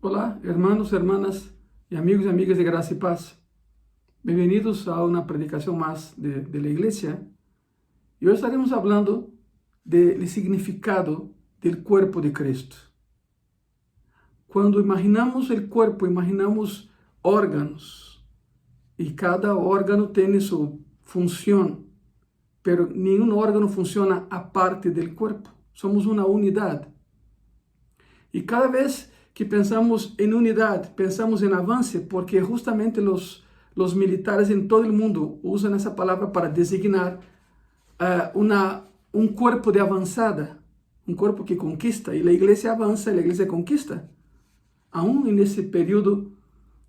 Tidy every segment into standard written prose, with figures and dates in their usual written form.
Olá, hermanos, hermanas y amigos y amigas de Gracia y Paz. Bienvenidos a una predicación más de la iglesia. Y hoy estaremos hablando del significado del cuerpo de Cristo. Cuando imaginamos el cuerpo, imaginamos órganos. Y cada órgano tiene su función. Pero ningún órgano funciona aparte del cuerpo. Somos una unidad. Y cada vez que pensamos en unidad, pensamos en avance, porque justamente los militares en todo el mundo usan esa palabra para designar un cuerpo de avanzada, un cuerpo que conquista, y la iglesia avanza y la iglesia conquista. Aún en ese periodo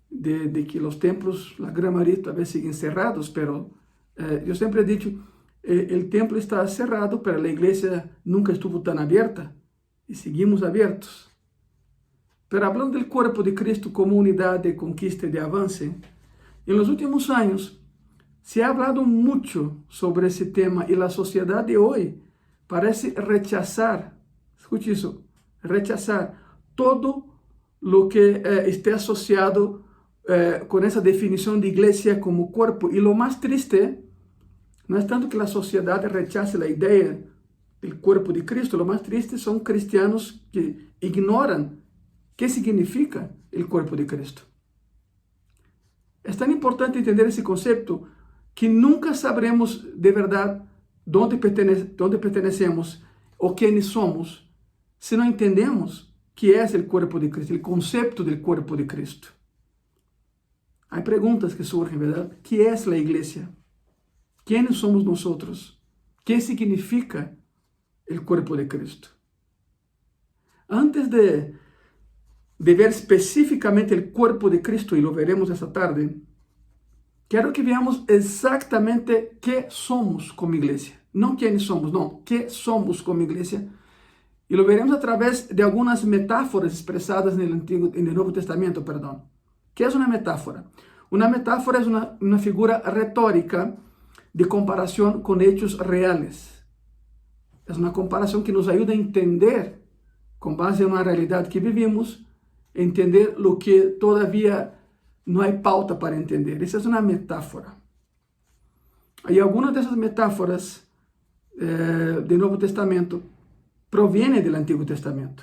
de que los templos, la gran mayoría tal vez siguen cerrados, pero yo siempre he dicho, el templo está cerrado, pero la iglesia nunca estuvo tan abierta, y seguimos abiertos. Pero hablando del cuerpo de Cristo como unidad de conquista y de avance, en los últimos años se ha hablado mucho sobre ese tema y la sociedad de hoy parece rechazar, escuche eso, rechazar todo lo que esté asociado con esa definición de iglesia como cuerpo. Y lo más triste no es tanto que la sociedad rechace la idea del cuerpo de Cristo, lo más triste son cristianos que ignoran ¿qué significa el cuerpo de Cristo? Es tan importante entender ese concepto que nunca sabremos de verdad dónde pertenecemos o quiénes somos si no entendemos qué es el cuerpo de Cristo, el concepto del cuerpo de Cristo. Hay preguntas que surgen, ¿verdad? ¿Qué es la iglesia? ¿Quiénes somos nosotros? ¿Qué significa el cuerpo de Cristo? Antes de ver específicamente el cuerpo de Cristo, y lo veremos esta tarde, quiero que veamos exactamente qué somos como iglesia. No quiénes somos, no, qué somos como iglesia. Y lo veremos a través de algunas metáforas expresadas en el Nuevo Testamento, perdón. ¿Qué es una metáfora? Una metáfora es una figura retórica de comparación con hechos reales. Es una comparación que nos ayuda a entender, con base en una realidad que vivimos, entender lo que todavía no hay pauta para entender. Esa es una metáfora. Y algunas de esas metáforas del Nuevo Testamento provienen del Antiguo Testamento.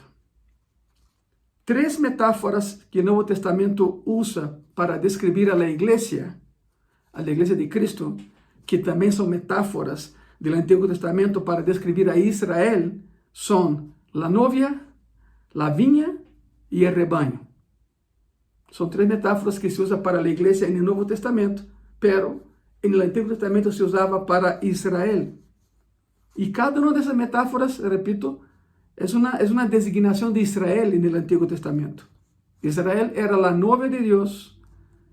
Tres metáforas que el Nuevo Testamento usa para describir a la iglesia de Cristo, que también son metáforas del Antiguo Testamento para describir a Israel, son la novia, la viña y el rebaño. Son tres metáforas que se usan para la iglesia en el Nuevo Testamento, pero en el Antiguo Testamento se usaba para Israel. Y cada una de esas metáforas, repito, es una designación de Israel en el Antiguo Testamento. Israel era la novia de Dios,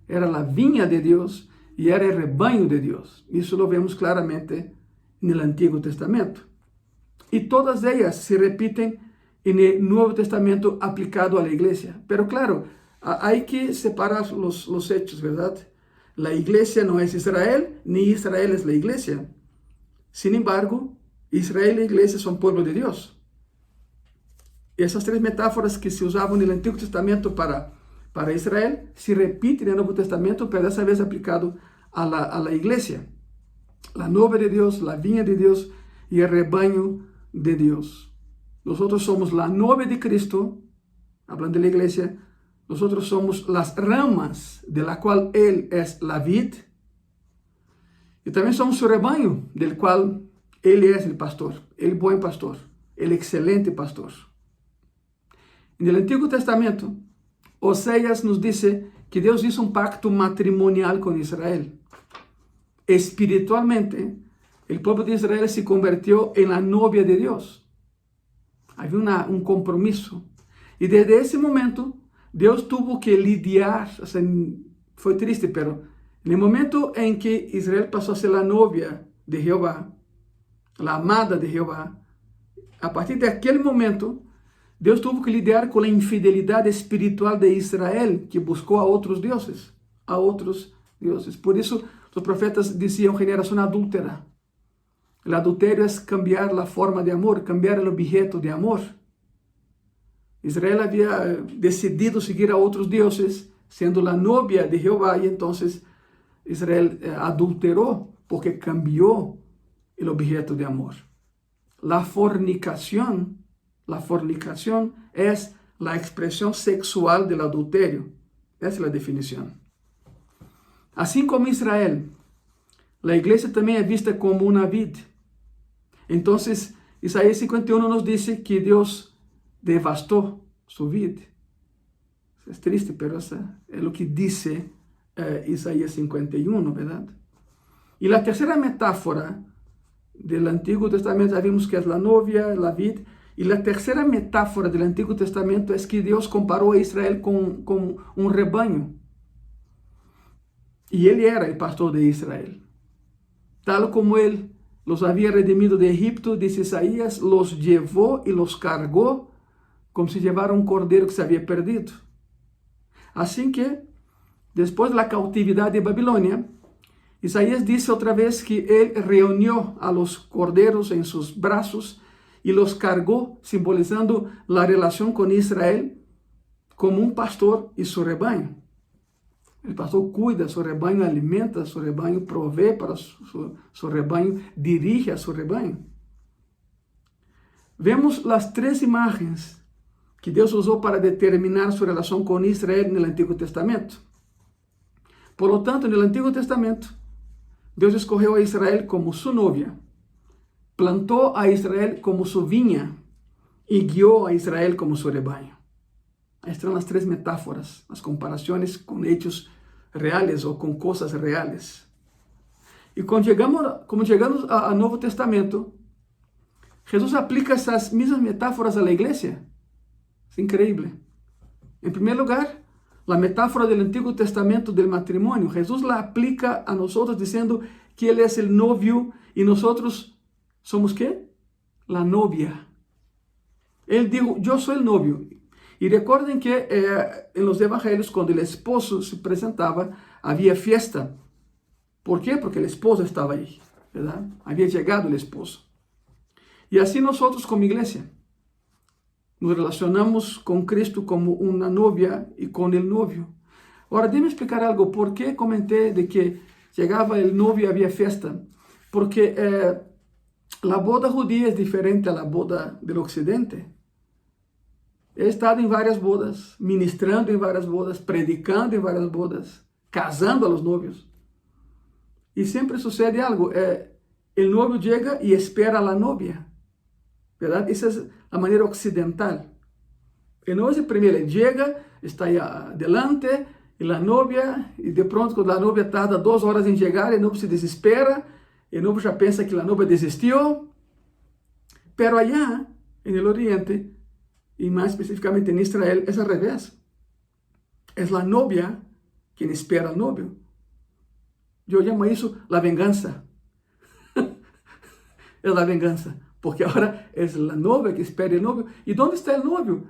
era la viña de Dios y era el rebaño de Dios. Eso lo vemos claramente en el Antiguo Testamento. Y todas ellas se repiten en el Nuevo Testamento aplicado a la iglesia. Pero claro, hay que separar los hechos, ¿verdad? La iglesia no es Israel, ni Israel es la iglesia. Sin embargo, Israel y la iglesia son pueblo de Dios. Esas tres metáforas que se usaban en el Antiguo Testamento para Israel se repiten en el Nuevo Testamento, pero esa vez aplicado a la iglesia. La novia de Dios, la viña de Dios y el rebaño de Dios. Nosotros somos la novia de Cristo, hablando de la iglesia. Nosotros somos las ramas de la cual Él es la vid. Y también somos su rebaño, del cual Él es el pastor, el buen pastor, el excelente pastor. En el Antiguo Testamento, Oseas nos dice que Dios hizo un pacto matrimonial con Israel. Espiritualmente, el pueblo de Israel se convirtió en la novia de Dios. Había un compromiso. Y desde ese momento, Dios tuvo que lidiar, o sea, fue triste, pero en el momento en que Israel pasó a ser la novia de Jehová, la amada de Jehová, a partir de aquel momento, Dios tuvo que lidiar con la infidelidad espiritual de Israel, que buscó a otros dioses. Por eso los profetas decían generación adúltera. El adulterio es cambiar la forma de amor, cambiar el objeto de amor. Israel había decidido seguir a otros dioses, siendo la novia de Jehová, y entonces Israel adulteró porque cambió el objeto de amor. La fornicación es la expresión sexual del adulterio. Esa es la definición. Así como Israel, la iglesia también es vista como una vid. Entonces, Isaías 51 nos dice que Dios devastó su vid. Es triste, pero eso es lo que dice Isaías 51, ¿verdad? Y la tercera metáfora del Antiguo Testamento, ya vimos que es la novia, la vid. Y la tercera metáfora del Antiguo Testamento es que Dios comparó a Israel con un rebaño. Y él era el pastor de Israel. Tal como él los había redimido de Egipto, dice Isaías, los llevó y los cargó como si llevara un cordero que se había perdido. Así que, después de la cautividad de Babilonia, Isaías dice otra vez que él reunió a los corderos en sus brazos y los cargó, simbolizando la relación con Israel como un pastor y su rebaño. El pastor cuida su rebaño, alimenta su rebaño, provee para su rebaño, dirige a su rebaño. Vemos las tres imágenes que Dios usó para determinar su relación con Israel en el Antiguo Testamento. Por lo tanto, en el Antiguo Testamento, Dios escogió a Israel como su novia, plantó a Israel como su viña y guió a Israel como su rebaño. Ahí están las tres metáforas, las comparaciones con hechos reales o con cosas reales. Y como llegamos al Nuevo Testamento, Jesús aplica esas mismas metáforas a la iglesia. Es increíble. En primer lugar, la metáfora del Antiguo Testamento del matrimonio. Jesús la aplica a nosotros diciendo que Él es el novio y nosotros somos ¿qué? La novia. Él dijo, yo soy el novio. Y recuerden que en los evangelios, cuando el esposo se presentaba, había fiesta. ¿Por qué? Porque el esposo estaba ahí, ¿verdad? Había llegado el esposo. Y así nosotros como iglesia nos relacionamos con Cristo como una novia y con el novio. Ahora, déjame explicar algo. ¿Por qué comenté de que llegaba el novio y había fiesta? Porque la boda judía es diferente a la boda del occidente. He estado en varias bodas, ministrando en varias bodas, predicando en varias bodas, casando a los novios. Y siempre sucede algo. El novio llega y espera a la novia, ¿verdad? Esa es la manera occidental. El novio es el primero, él llega, está ahí adelante, y la novia, y de pronto cuando la novia tarda 2 horas en llegar, el novio se desespera, el novio ya piensa que la novia desistió. Pero allá, en el oriente, y más específicamente en Israel, es al revés. Es la novia quien espera al novio. Yo llamo eso la venganza. Es la venganza. Porque ahora es la novia que espera el novio. ¿Y dónde está el novio?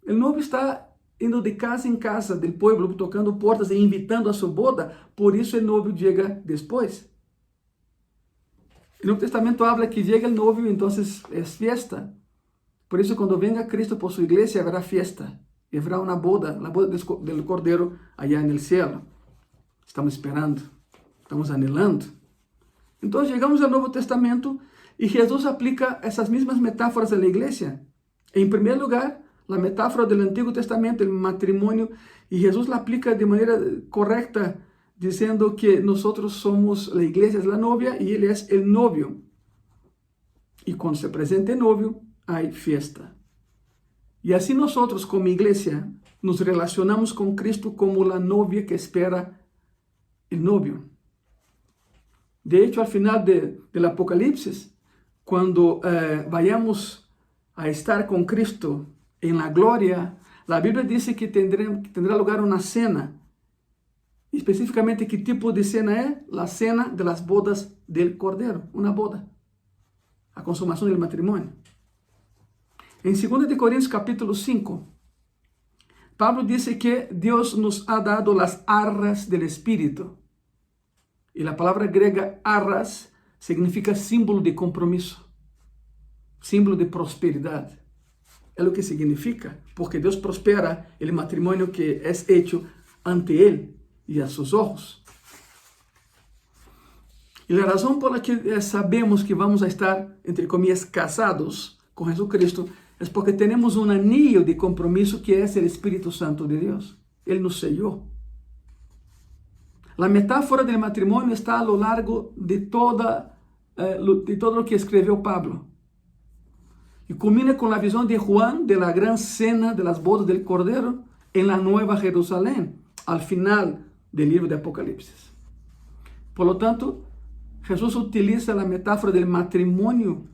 El novio está indo de casa en casa del pueblo, tocando puertas e invitando a su boda. Por eso el novio llega después. El Nuevo Testamento habla que llega el novio y entonces es fiesta. Por eso cuando venga Cristo por su iglesia habrá fiesta. Y habrá una boda, la boda del Cordero allá en el cielo. Estamos esperando, estamos anhelando. Entonces llegamos al Nuevo Testamento y Jesús aplica esas mismas metáforas a la iglesia. En primer lugar, la metáfora del Antiguo Testamento, el matrimonio, y Jesús la aplica de manera correcta, diciendo que nosotros somos, la iglesia es la novia y Él es el novio. Y cuando se presenta el novio, hay fiesta. Y así nosotros como iglesia nos relacionamos con Cristo como la novia que espera el novio. De hecho, al final del Apocalipsis, cuando vayamos a estar con Cristo en la gloria, la Biblia dice que tendrá lugar una cena. Específicamente, ¿qué tipo de cena es? La cena de las bodas del Cordero, una boda, la consumación del matrimonio. En 2 de Corintios capítulo 5, Pablo dice que Dios nos ha dado las arras del Espíritu. Y la palabra griega arras significa símbolo de compromiso, símbolo de prosperidad. é o que significa, porque Deus prospera o matrimônio que é hecho ante Ele e a seus olhos. E a razão por la que sabemos que vamos a estar, entre comillas, casados com Jesucristo, é porque temos um anillo de compromisso que é o Espírito Santo de Deus. Ele nos sellou. A metáfora do matrimônio está a lo largo de todo o que escreveu Pablo. E culmina com a visão de Juan de la gran cena de las bodas del Cordero en la Nueva Jerusalém, al final do livro de Apocalipse. Por lo tanto, Jesus utiliza a metáfora do matrimônio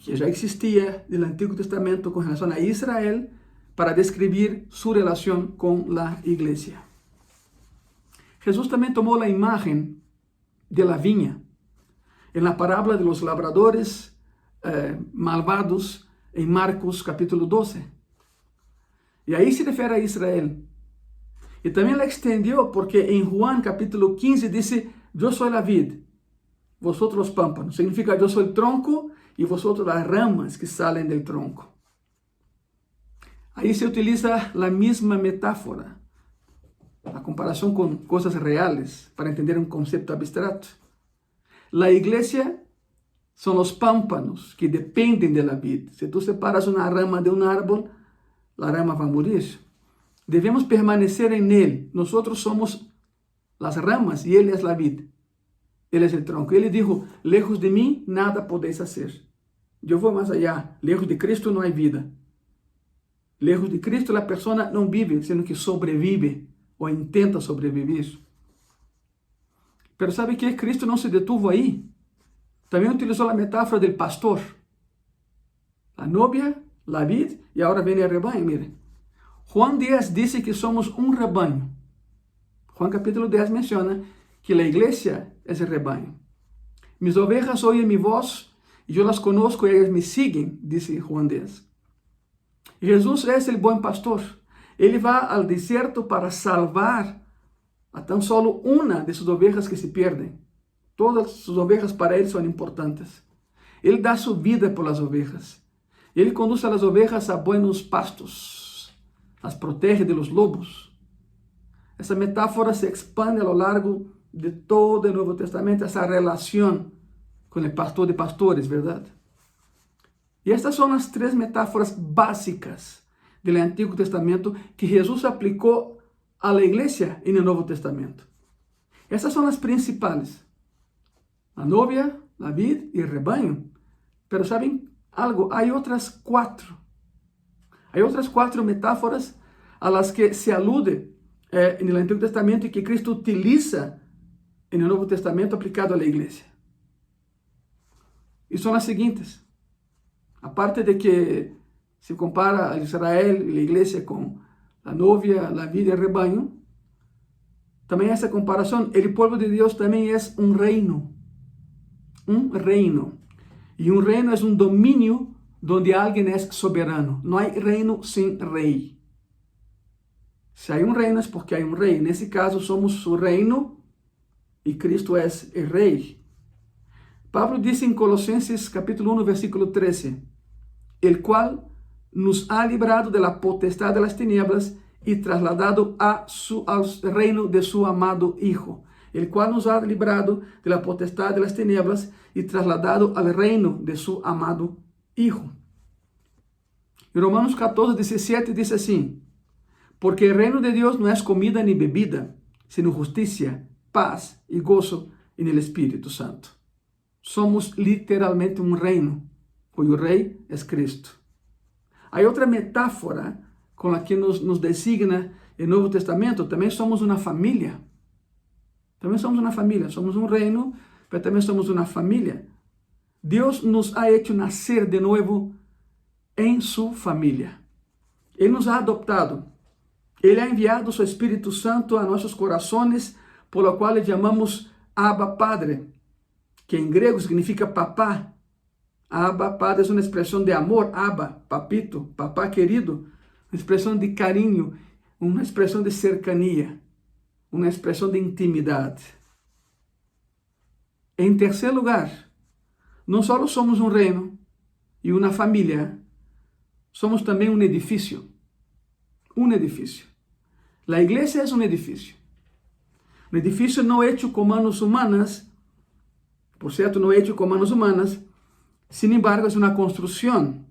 que já existia no Antigo Testamento com relação a Israel para descrever sua relação com a igreja. Jesus também tomou a imagem de la viña en la parábola de los labradores malvados em Marcos capítulo 12. E aí se refere a Israel. E também la extendió porque em Juan capítulo 15 disse: "Yo soy la vid, vosotros los pámpanos". Significa: "Yo soy el tronco y vosotros las ramas que salen del tronco". Aí se utiliza a mesma metáfora, a comparação com coisas reais, para entender um conceito abstrato. A igreja são os pámpanos que dependem da vid. Se tu separas uma rama de um árbol, a rama vai morir. Devemos permanecer em ele. Nós somos as ramas e ele é a vid. Ele é o tronco. Ele dijo: "Lejos de mim nada podéis hacer". Eu vou mais allá. Lejos de Cristo não há vida. Lejos de Cristo a pessoa não vive, sino que sobrevive ou intenta sobreviver. Pero sabe que Cristo não se detuvo aí. Também utilizou a metáfora do pastor. A novia, a vid, e agora vem o rebanho. Mire, Juan 10 diz que somos um rebanho. Juan capítulo 10 menciona que a igreja é o rebanho. Mis ovejas oyen mi voz e eu las conozco e elas me siguen, dice Juan 10. Jesus é o bom pastor. Ele vai ao deserto para salvar a tão solo uma de suas ovejas que se perdem. Todas suas ovejas para ele são importantes. Ele dá sua vida por las ovejas. Ele conduz as ovejas a buenos pastos. As protege de los lobos. Essa metáfora se expande a lo largo de todo o Novo Testamento, essa relação com o pastor de pastores, verdade? E estas são as três metáforas básicas do Antigo Testamento que Jesus aplicou à igreja no Novo Testamento. Essas são as principais. A novia, a vid e o rebanho. Pero sabem algo? Há outras quatro. Há outras quatro metáforas a las que se alude no Antigo Testamento e que Cristo utiliza no Novo Testamento aplicado à igreja. E são as seguintes. Aparte de que se compara a Israel e a igreja com a novia, a vid e o rebanho, também essa comparação, o povo de Deus também é um reino. Um reino. E um reino é um domínio onde alguém é soberano. Não há reino sem rei. Se há um reino é porque há um rei. Nesse caso, somos o reino e Cristo é o rei. Pablo disse em Colossenses capítulo 1, versículo 13, el cual nos ha librado de la potestad de las tinieblas y trasladado al reino de su amado Hijo, el cual nos ha librado de la potestad de las tinieblas y trasladado al reino de su amado Hijo. Em Romanos 14, 17 diz assim: porque el reino de Dios no es comida ni bebida, sino justicia, paz y gozo en el Espíritu Santo. Somos literalmente um reino, cujo rei é Cristo. Há outra metáfora com a que nos designa o Novo Testamento. Também somos uma família. Também somos uma família. Somos um reino, mas também somos uma família. Deus nos ha hecho nascer de novo em sua família. Ele nos ha adoptado. Ele ha enviado seu Espírito Santo a nossos corações, por lo qual le chamamos Abba Padre, que em grego significa papá. Abba Padre é uma expressão de amor. Abba, papito, papá querido. Uma expressão de carinho, uma expressão de cercania, uma expressão de intimidade. Em terceiro lugar, não só somos um reino e uma família, somos también un edificio. Un edificio. La iglesia es un edificio. Un edificio no hecho con manos humanas, por cierto, no hecho con manos humanas, sin embargo es una construcción.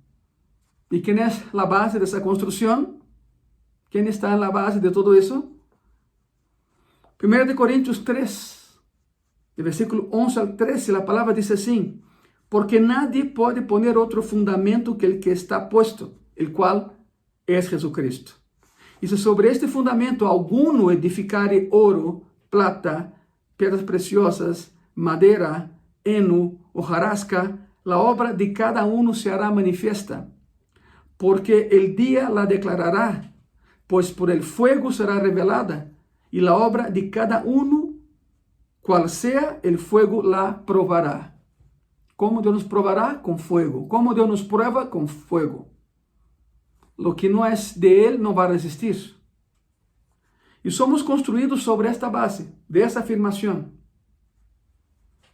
¿Y quién es la base de esa construcción? ¿Quién está en la base de todo eso? 1 Corintios 3, del versículo 11 al 13, la palabra dice así: porque nadie puede poner otro fundamento que el que está puesto, el cual es Jesucristo. Y si sobre este fundamento alguno edificare oro, plata, piedras preciosas, madera, heno, hojarasca, la obra de cada uno se hará manifiesta, porque el día la declarará, pues por el fuego será revelada, y la obra de cada uno, cual sea, el fuego la probará. ¿Cómo Dios nos probará? Con fuego. ¿Cómo Dios nos prueba? Con fuego. Lo que no es de Él no va a resistir. Y somos construidos sobre esta base, de esa afirmación.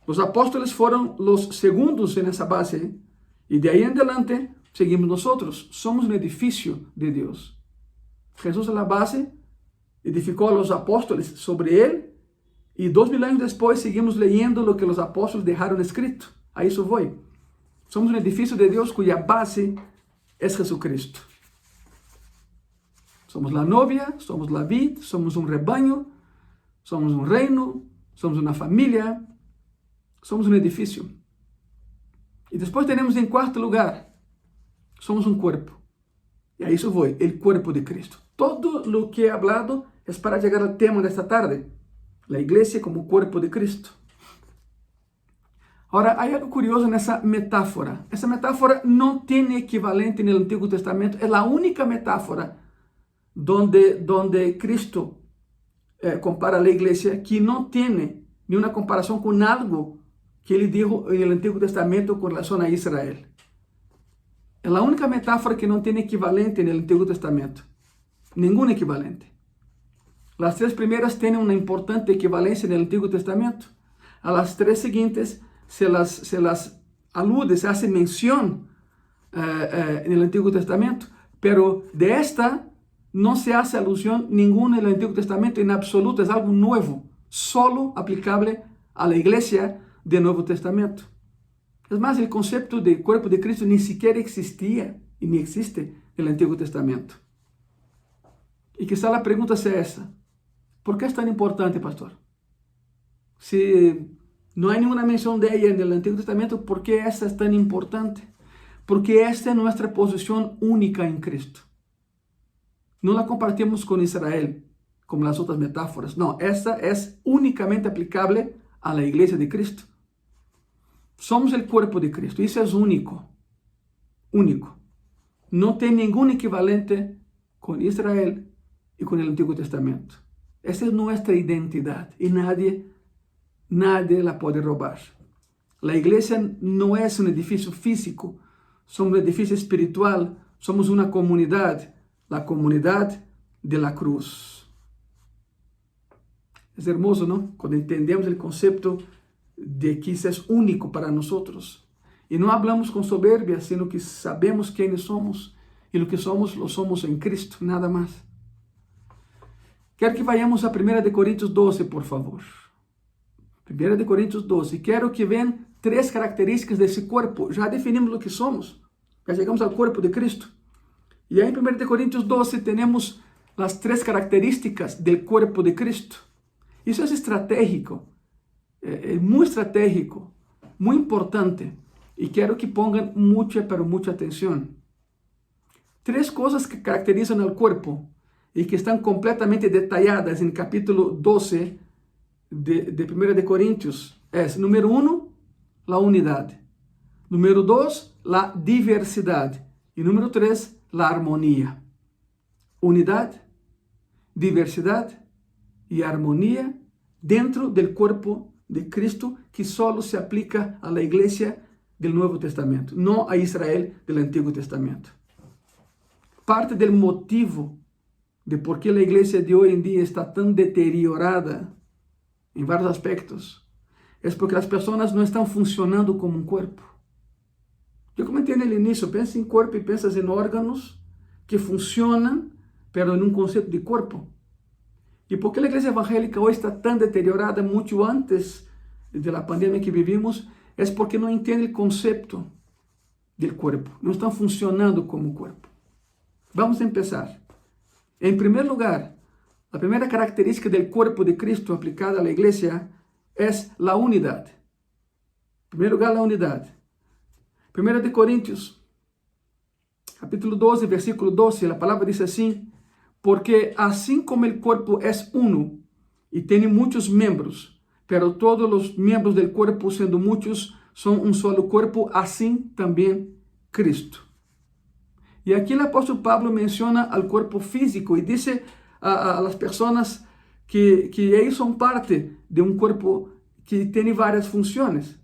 Los apóstoles fueron los segundos en esa base, y de ahí en adelante seguimos nosotros. Somos un edificio de Dios. Jesús es la base, edificó a los apóstoles sobre Él, y 2000 años después seguimos leyendo lo que los apóstoles dejaron escrito. A eso voy. Somos un edificio de Dios cuya base es Jesucristo. Somos la novia, somos la vid, somos un rebaño, somos un reino, somos una familia, somos un edificio. Y después tenemos en cuarto lugar, somos un cuerpo. Y a eso voy, el cuerpo de Cristo. Todo lo que he hablado es para llegar al tema de esta tarde, la iglesia como cuerpo de Cristo. Ahora, hay algo curioso en esa metáfora. Esa metáfora no tiene equivalente en el Antiguo Testamento. Es la única metáfora donde Cristo compara a la iglesia que no tiene ni una comparación con algo que Él dijo en el Antiguo Testamento con relación a Israel. Es la única metáfora que no tiene equivalente en el Antiguo Testamento. Ningún equivalente. Las tres primeras tienen una importante equivalencia en el Antiguo Testamento. A las tres siguientes se las alude, se hace mención en el Antiguo Testamento, pero de esta no se hace alusión ninguna en el Antiguo Testamento en absoluto, es algo nuevo, solo aplicable a la iglesia del Nuevo Testamento. Es más, el concepto de cuerpo de Cristo ni siquiera existía y ni existe en el Antiguo Testamento. Y quizá la pregunta sea esa: ¿por qué es tan importante, pastor? Si no hay ninguna mención de ella en el Antiguo Testamento, ¿por qué esta es tan importante? Porque esta es nuestra posición única en Cristo. No la compartimos con Israel, como las otras metáforas. No, esta es únicamente aplicable a la iglesia de Cristo. Somos el cuerpo de Cristo, y eso es único. Único. No tiene ningún equivalente con Israel y con el Antiguo Testamento. Esa es nuestra identidad y nadie la puede robar. La iglesia no es un edificio físico, somos un edificio espiritual, somos una comunidad, la comunidad de la cruz. Es hermoso, ¿no? Cuando entendemos el concepto de que eso es único para nosotros. Y no hablamos con soberbia, sino que sabemos quiénes somos, y lo que somos, lo somos en Cristo, nada más. Quero que vayamos a 1 Corintios 12, por favor. 1 Corintios 12. Quero que vean tres características desse corpo. Já definimos o que somos. Já chegamos ao corpo de Cristo. E aí em 1 Corintios 12 temos as três características do corpo de Cristo. Isso é estratégico. É muito estratégico. Muito importante. E quero que pongan mucha, pero mucha atenção. Três coisas que caracterizam o corpo e que estão completamente detalladas em capítulo 12 de 1 Corintios. Número 1, a unidade. Número 2, a diversidade. E número 3, a harmonia. Unidade, diversidade e harmonia dentro do corpo de Cristo, que solo se aplica a la iglesia del Nuevo Testamento, não a Israel del Antiguo Testamento. Parte del motivo de por qué la iglesia de hoy en día está tan deteriorada en varios aspectos es porque las personas no están funcionando como un cuerpo. Yo comenté en el inicio, piensas en cuerpo y piensas en órganos que funcionan, pero en un concepto de cuerpo. ¿Y por qué la iglesia evangélica hoy está tan deteriorada mucho antes de la pandemia que vivimos? Es porque no entiende el concepto del cuerpo, no están funcionando como cuerpo. Vamos a empezar. En primer lugar, la primera característica del cuerpo de Cristo aplicada a la iglesia es la unidad. En primer lugar, la unidad. 1 Corintios, capítulo 12, versículo 12, la palabra dice así: porque así como el cuerpo es uno y tiene muchos miembros, pero todos los miembros del cuerpo, siendo muchos, son un solo cuerpo, así también Cristo. Y aquí el apóstol Pablo menciona al cuerpo físico y dice a las personas que ellos son parte de un cuerpo que tiene varias funciones.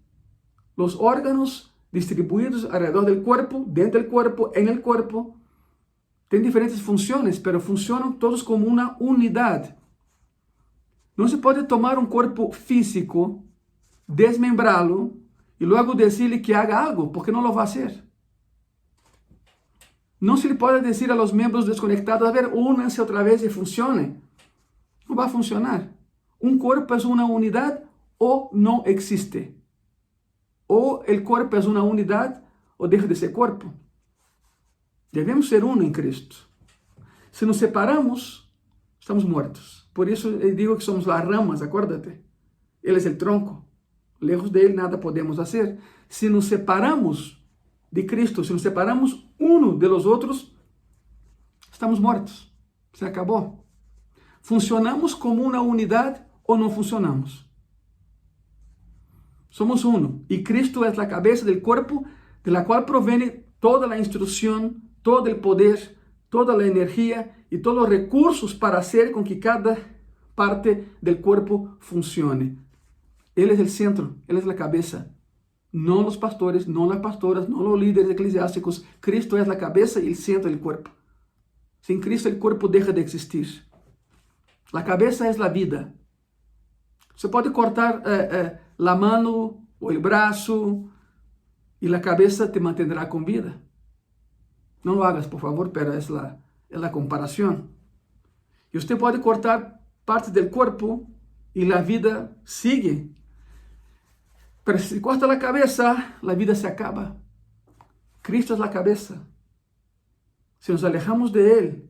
Los órganos distribuidos alrededor del cuerpo, dentro del cuerpo, en el cuerpo, tienen diferentes funciones, pero funcionan todos como una unidad. No se puede tomar un cuerpo físico, desmembrarlo y luego decirle que haga algo, porque no lo va a hacer. No se le puede decir a los miembros desconectados: a ver, únanse otra vez y funcione. No va a funcionar. Un cuerpo es una unidad o no existe. O el cuerpo es una unidad o deja de ser cuerpo. Debemos ser uno en Cristo. Si nos separamos, estamos muertos. Por eso digo que somos las ramas, acuérdate. Él es el tronco. Lejos de Él nada podemos hacer. Si nos separamos de Cristo, si nos separamos uno de los otros, estamos muertos. Se acabó. ¿Funcionamos como una unidad o no funcionamos? Somos uno. Y Cristo es la cabeza del cuerpo, de la cual proviene toda la instrucción, todo el poder, toda la energía y todos los recursos para hacer con que cada parte del cuerpo funcione. Él es el centro, Él es la cabeza. No los pastores, no las pastoras, no los líderes eclesiásticos. Cristo es la cabeza y el centro del cuerpo. Sin Cristo el cuerpo deja de existir. La cabeza es la vida. Se puede cortar la mano o el brazo y la cabeza te mantendrá con vida. No lo hagas, por favor, pero es la comparación. Y usted puede cortar partes del cuerpo y la vida sigue. Pero si corta la cabeza, la vida se acaba. Cristo es la cabeza. Si nos alejamos de Él,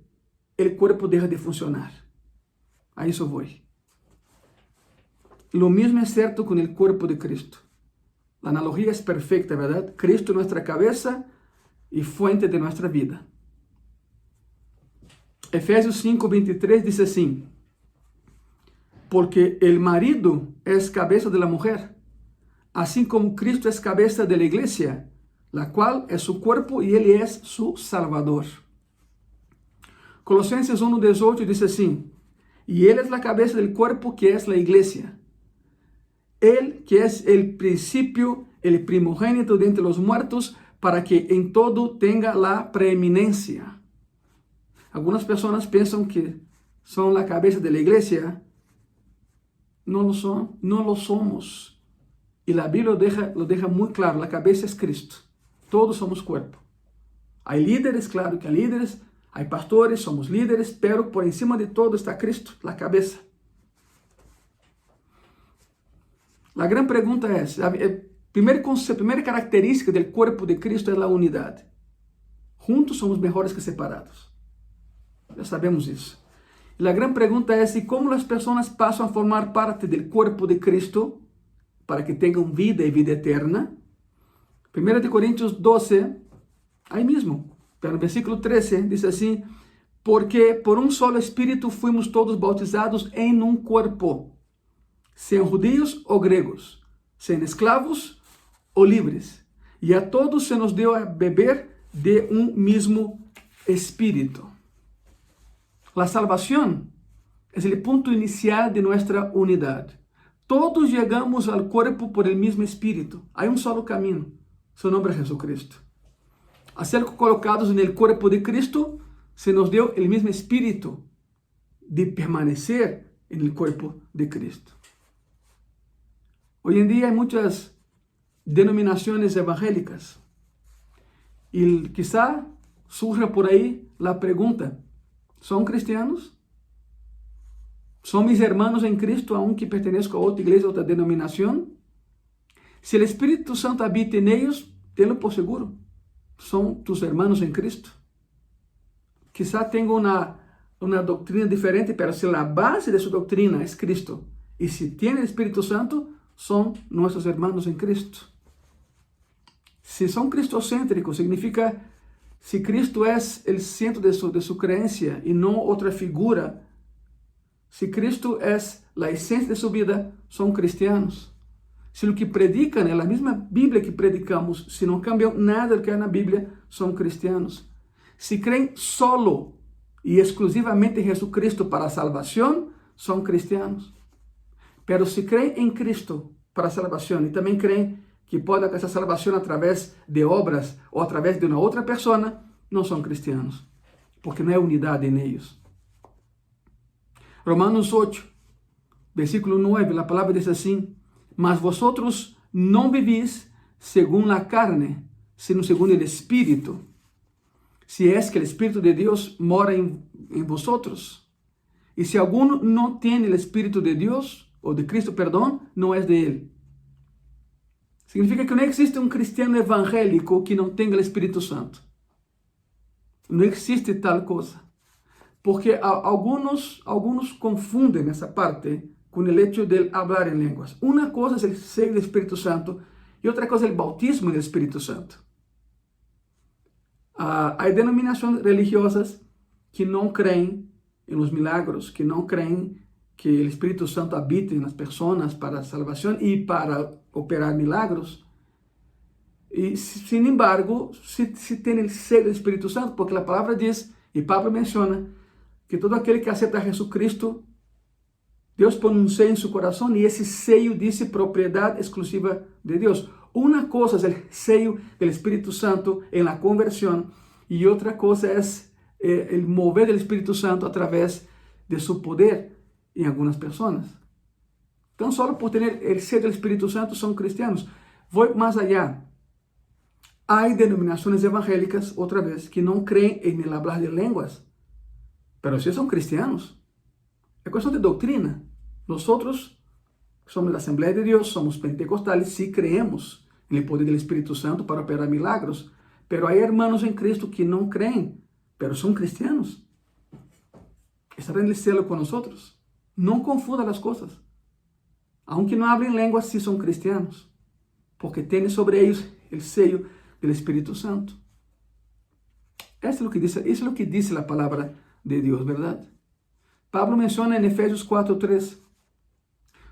el cuerpo deja de funcionar. A eso voy. Lo mismo es cierto con el cuerpo de Cristo. La analogía es perfecta, ¿verdad? Cristo es nuestra cabeza y fuente de nuestra vida. Efesios 5:23 dice así: porque el marido es cabeza de la mujer, así como Cristo es cabeza de la iglesia, la cual es su cuerpo y Él es su Salvador. Colosenses 1:18 dice así: y Él es la cabeza del cuerpo, que es la iglesia. Él que es el principio, el primogénito de entre los muertos, para que en todo tenga la preeminencia. Algunas personas piensan que son la cabeza de la iglesia. No lo son, no lo somos. Y la Biblia lo deja muy claro: la cabeza es Cristo. Todos somos cuerpo. Hay líderes, claro que hay líderes, hay pastores, somos líderes, pero por encima de todo está Cristo, la cabeza. La gran pregunta es, la primera característica del cuerpo de Cristo es la unidad. Juntos somos mejores que separados. Ya sabemos eso. Y la gran pregunta es, ¿y cómo las personas pasan a formar parte del cuerpo de Cristo para que tengan vida y vida eterna? 1 Corintios 12, ahí mismo, pero el versículo 13 dice así: porque por un solo espíritu fuimos todos bautizados en un cuerpo, sean judíos o griegos, sean esclavos o libres, y a todos se nos dio a beber de un mismo espíritu. La salvación es el punto inicial de nuestra unidad. Todos llegamos al cuerpo por el mismo espíritu. Hay un solo camino, su nombre es Jesucristo. Al ser colocados en el cuerpo de Cristo, se nos dio el mismo espíritu de permanecer en el cuerpo de Cristo. Hoy en día hay muchas denominaciones evangélicas Y quizá surja por ahí la pregunta, ¿son cristianos? ¿Son mis hermanos en Cristo aunque pertenezco a otra iglesia, a otra denominación? Si el Espíritu Santo habita en ellos, tenlo por seguro, son tus hermanos en Cristo. Quizá tenga una doctrina diferente, pero si la base de su doctrina es Cristo, y si tiene el Espíritu Santo, son nuestros hermanos en Cristo. Si son cristocéntricos, significa si Cristo es el centro de su creencia y no otra figura. Si Cristo es la esencia de su vida, son cristianos. Si lo que predican es la misma Biblia que predicamos, si no cambian nada de lo que hay en la Biblia, son cristianos. Si creen solo y exclusivamente en Jesucristo para salvación, son cristianos. Pero si creen en Cristo para salvación y también creen que puede alcanzar salvación a través de obras o a través de una otra persona, no son cristianos, porque no hay unidad en ellos. Romanos 8, versículo 9, la palabra dice así: mas vosotros no vivís según la carne, sino según el Espíritu, si es que el Espíritu de Dios mora en vosotros. Y si alguno no tiene el Espíritu de Dios, o de Cristo, perdón, no es de él. Significa que no existe un cristiano evangélico que no tenga el Espíritu Santo. No existe tal cosa. Porque algunos confunden esa parte con el hecho de hablar en lenguas. Una cosa es el sello del Espíritu Santo y otra cosa es el bautismo del Espíritu Santo. Hay denominaciones religiosas que no creen en los milagros, que no creen que el Espíritu Santo habite en las personas para salvación y para operar milagros. Y sin embargo, si tiene el sello del Espíritu Santo, porque la palabra dice, y Pablo menciona, que todo aquel que acepta a Jesucristo, Dios pone un sello en su corazón y ese sello dice propiedad exclusiva de Dios. Una cosa es el sello del Espíritu Santo en la conversión y otra cosa es el mover del Espíritu Santo a través de su poder en algunas personas. Tan solo por tener el sello del Espíritu Santo son cristianos. Voy más allá. Hay denominaciones evangélicas, otra vez, que no creen en el hablar de lenguas, pero sí son cristianos. Es cuestión de doctrina. Nosotros somos la Asamblea de Dios, somos pentecostales, sí creemos en el poder del Espíritu Santo para operar milagros, pero hay hermanos en Cristo que no creen, pero son cristianos. Estarán en el cielo con nosotros. No confunda las cosas. Aunque no hablen lenguas, sí son cristianos, porque tienen sobre ellos el sello del Espíritu Santo. Eso es lo que dice la palabra de Dios, ¿verdad? Pablo menciona en Efesios 4:3,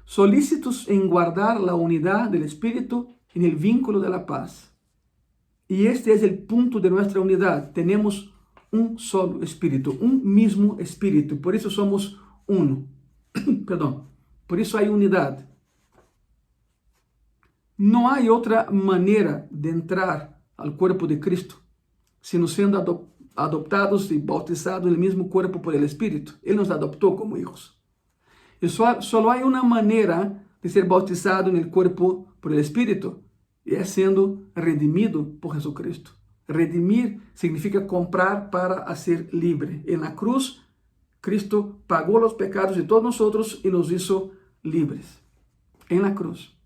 solícitos en guardar la unidad del Espíritu en el vínculo de la paz. Y este es el punto de nuestra unidad. Tenemos un solo Espíritu, un mismo Espíritu. Por eso somos uno. Perdón. Por eso hay unidad. No hay otra manera de entrar al cuerpo de Cristo, sino siendo adoptados y bautizados en el mismo cuerpo por el Espíritu. Él nos adoptó como hijos. Y solo hay una manera de ser bautizado en el cuerpo por el Espíritu, y es siendo redimido por Jesucristo. Redimir significa comprar para hacer libre. En la cruz, Cristo pagó los pecados de todos nosotros y nos hizo libres. En la cruz.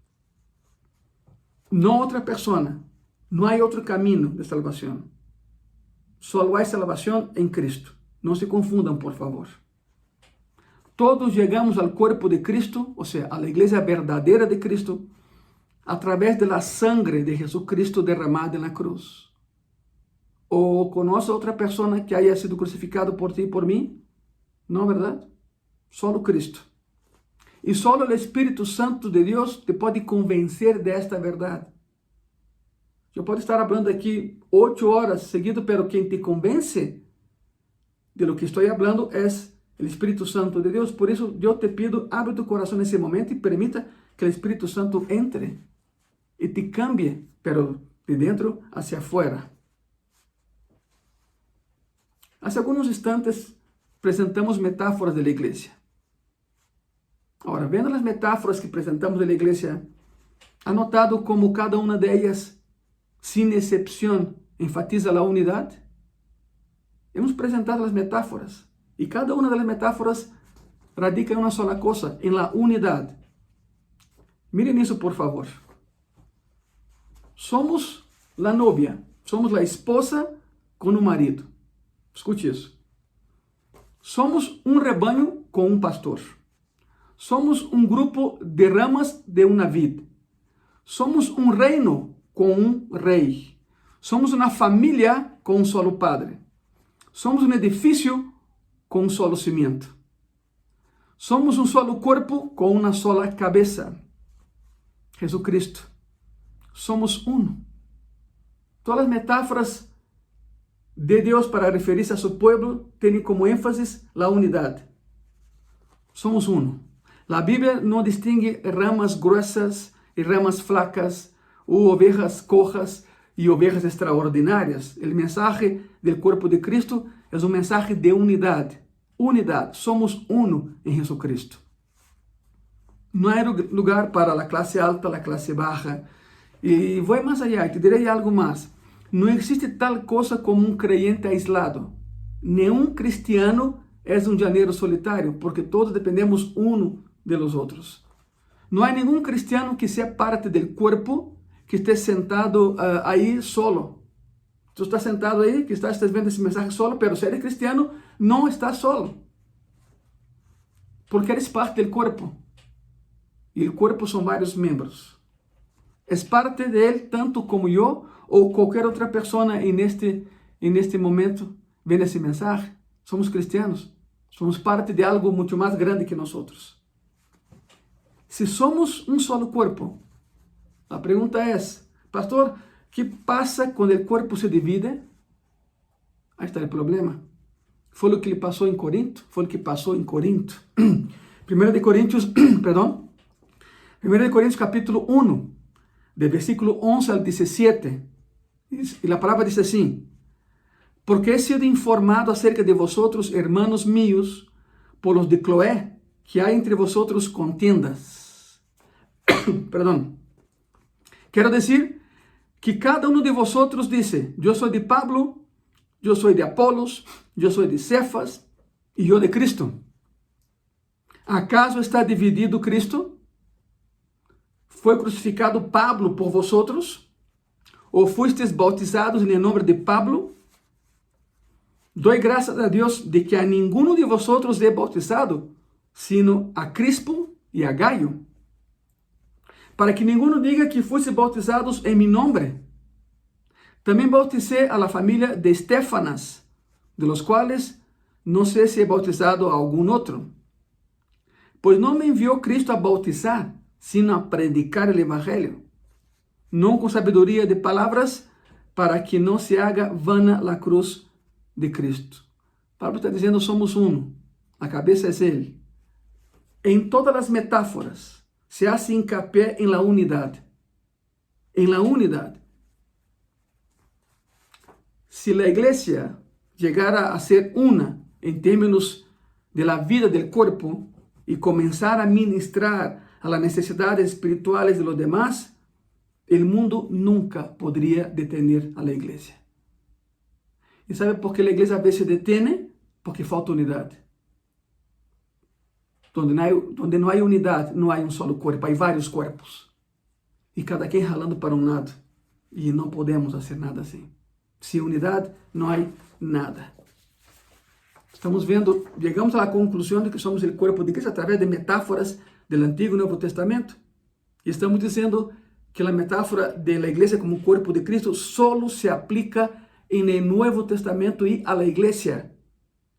No otra persona. No hay otro camino de salvación. Solo hay salvación en Cristo. No se confundan, por favor. Todos llegamos al cuerpo de Cristo, o sea, a la iglesia verdadera de Cristo, a través de la sangre de Jesucristo derramada en la cruz. ¿O conoce a otra persona que haya sido crucificado por ti y por mí? No, ¿verdad? Solo Cristo. Y solo el Espíritu Santo de Dios te puede convencer de esta verdad. Yo puedo estar hablando aquí 8 horas seguidas, pero quien te convence de lo que estoy hablando es el Espíritu Santo de Dios. Por eso yo te pido, abre tu corazón en ese momento y permita que el Espíritu Santo entre y te cambie, pero de dentro hacia afuera. Hace algunos instantes presentamos metáforas de la iglesia. Ahora, viendo las metáforas que presentamos de la iglesia, ha notado cómo cada una de ellas, sin excepción, enfatiza a unidade. Hemos apresentado as metáforas, e cada uma das metáforas radica em uma sola coisa, em la unidade. Miren isso, por favor. Somos la novia, somos la esposa com o marido. Escute isso. Somos um rebanho com um pastor. Somos um grupo de ramas de uma vid. Somos um reino com um rei. Somos uma família com um solo padre. Somos um edifício com um solo cimento. Somos um solo corpo com uma sola cabeça. Jesucristo. Somos uno. Todas as metáforas de Deus para referir-se a seu povo têm como ênfase a unidade. Somos uno. A Bíblia não distingue ramas gruesas e ramas flacas, ou ovejas cojas e ovejas extraordinárias. O mensagem do corpo de Cristo é um mensagem de unidade. Unidade. Somos uno em Jesucristo. Não há lugar para a classe alta, a classe baixa. E vou mais allá, te direi algo mais. Não existe tal coisa como um creyente aislado. Nenhum cristiano é um janeiro solitário, porque todos dependemos uno de los outros. Não há nenhum cristiano que seja parte do corpo, que esteja sentado aí solo. Tu estás sentado aí, que estás vendo esse mensagem solo, pero se eres cristiano, não estás solo. Porque eres parte do corpo. E o corpo são vários membros. És parte dele, tanto como eu, ou qualquer outra pessoa neste momento, vendo esse mensagem. Somos cristianos. Somos parte de algo muito mais grande que nós outros. Se somos um solo corpo, a pergunta é, pastor, que passa quando o corpo se divide? Aí está o problema. Foi o que lhe passou em Corinto? Foi o que passou em Corinto. 1 de Coríntios, perdão. 1 de Coríntios capítulo 1, de versículo 11 al 17. E a palavra diz assim: porque he sido informado acerca de vosotros, hermanos míos, por los de Cloé, que há entre vosotros contiendas. Perdão. Quero dizer que cada um de vosotros dice, eu sou de Pablo, eu sou de Apolos, eu sou de Cefas, e eu de Cristo. ¿Acaso está dividido Cristo? ¿Foi crucificado Pablo por vosotros? ¿O fuisteis bautizados en el nombre de Pablo? Doy gracias a Dios de que a ninguno de vosotros he bautizado, sino a Crispo y a Gayo, para que ninguno diga que fuiste bautizados en mi nombre. También bauticé a la familia de Estéfanas, de los cuales no sé si he bautizado a algún otro. Pues no me envió Cristo a bautizar, sino a predicar el Evangelio, no con sabiduría de palabras, para que no se haga vana la cruz de Cristo. Pablo está dizendo, somos uno, a cabeça é Ele. Em todas as metáforas, se hace hincapié en la unidade. En la unidade. Se a igreja llegara a ser una em términos de la vida del cuerpo e começar a ministrar a las necesidades espirituales de los demás, el mundo nunca podría detener a la iglesia. ¿Y sabe por qué la iglesia a veces se detiene? Porque falta unidad. Donde no hay unidad, no hay un solo cuerpo, hay varios cuerpos. Y cada quien jalando para un lado. Y no podemos hacer nada así. Sin unidad no hay nada. Estamos vendo, llegamos a la conclusión de que somos el cuerpo de Cristo a través de metáforas del Antiguo y Nuevo Testamento. Y estamos diciendo que la metáfora de la iglesia como cuerpo de Cristo solo se aplica en el Nuevo Testamento y a la iglesia.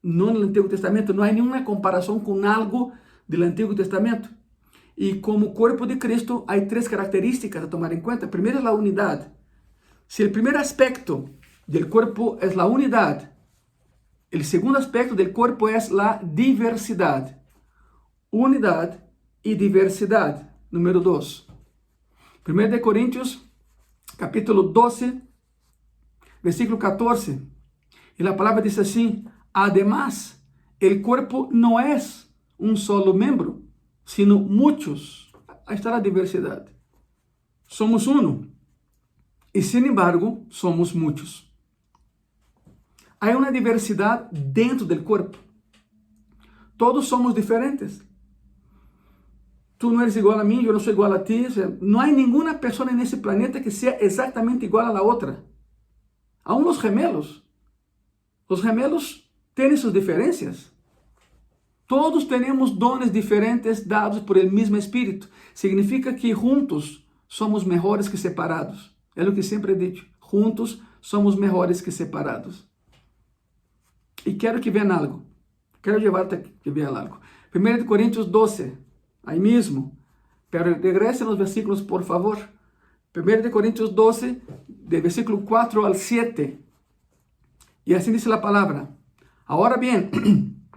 No en el Antiguo Testamento. No hay ninguna comparación con algo del Antiguo Testamento. Y como cuerpo de Cristo hay tres características a tomar en cuenta. Primero es la unidad. Si el primer aspecto del cuerpo es la unidad, el segundo aspecto del cuerpo es la diversidad. Unidad y diversidad. Número 2. 1 de Corintios, capítulo 12, versículo 14. Y la palabra dice así: además, el cuerpo no es un solo miembro, sino muchos. Ahí está la diversidad. Somos uno. Y sin embargo, somos muchos. Hay una diversidad dentro del cuerpo. Todos somos diferentes. Tú no eres igual a mí, yo no soy igual a ti. O sea, no hay ninguna persona en ese planeta que sea exactamente igual a la otra. Aún los gemelos tienen sus diferencias. Todos tenemos dones diferentes dados por el mismo Espíritu. Significa que juntos somos mejores que separados. Es lo que siempre he dicho. Juntos somos mejores que separados. Y quiero que vean algo. Quiero llevarte a que vean algo. 1 Corintios 12, ahí mismo. Pero regresen los versículos, por favor. 1 Corintios 12, de versículo 4 al 7. Y así dice la palabra. Ahora bien,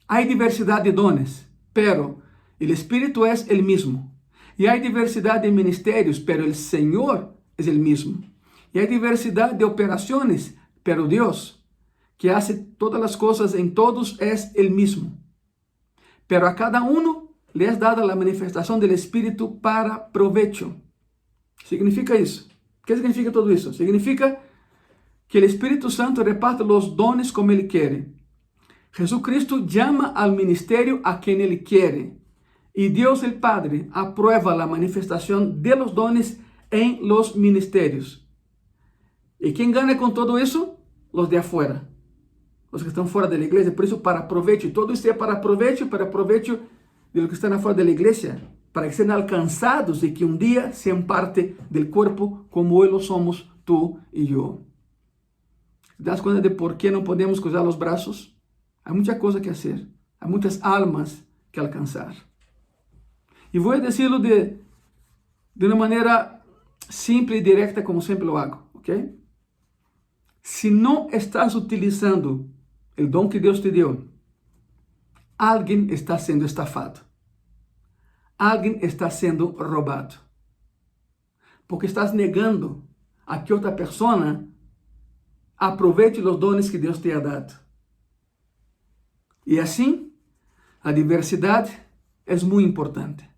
hay diversidad de dones, pero el Espíritu es el mismo. Y hay diversidad de ministerios, pero el Señor es el mismo. Y hay diversidad de operaciones, pero Dios, que hace todas las cosas en todos, es el mismo. Pero a cada uno le es dada la manifestación del Espíritu para provecho. ¿Significa eso? ¿Qué significa todo eso? Significa que el Espíritu Santo reparte los dones como Él quiere. Jesucristo llama al ministerio a quien Él quiere. Y Dios el Padre aprueba la manifestación de los dones en los ministerios. ¿Y quién gana con todo eso? Los de afuera. Los que están fuera de la iglesia. Por eso, para provecho. Y todo esto es para provecho de los que están afuera de la iglesia. Para que sean alcanzados y que un día sean parte del cuerpo como hoy lo somos tú y yo. ¿Te das cuenta de por qué no podemos cruzar los brazos? Hay mucha cosa que hacer. Hay muchas almas que alcanzar. Y voy a decirlo de una manera simple y directa como siempre lo hago. ¿Ok? Si no estás utilizando el don que Dios te dio, alguien está siendo estafado. Alguien está siendo robado. Porque estás negando a que otra persona aproveche los dones que Dios te ha dado. Y así, la diversidad es muy importante.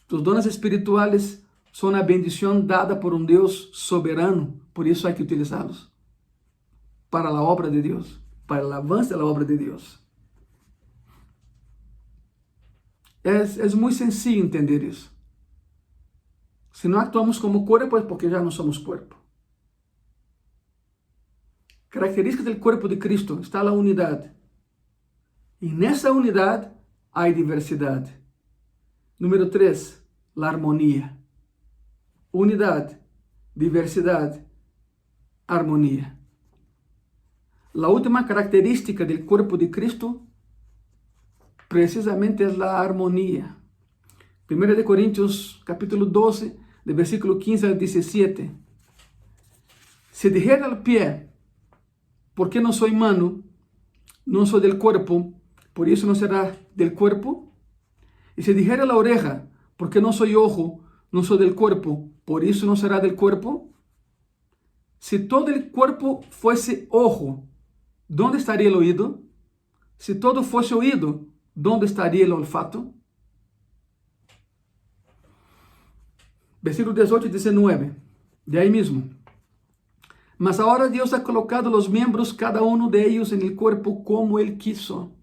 Los dones espirituales son una bendición dada por un Dios soberano. Por eso hay que utilizarlos. Para la obra de Dios. Para el avance de la obra de Dios. Es muy sencillo entender eso. Si no actuamos como cuerpo es porque ya no somos cuerpo. Características del cuerpo de Cristo está la unidad. Y en esa unidad hay diversidad. Número 3, la armonía. Unidad, diversidad, armonía. La última característica del cuerpo de Cristo precisamente es la armonía. 1 Corintios capítulo 12, de versículo 15 al 17. Si dijera al pie, porque no soy mano, no soy del cuerpo, por eso no será del cuerpo. Y si dijera la oreja, porque no soy ojo, no soy del cuerpo, por eso no será del cuerpo. Si todo el cuerpo fuese ojo, ¿dónde estaría el oído? Si todo fuese oído, ¿dónde estaría el olfato? Versículo 18 y 19, de ahí mismo. Mas ahora Dios ha colocado los miembros, cada uno de ellos, en el cuerpo como Él quiso.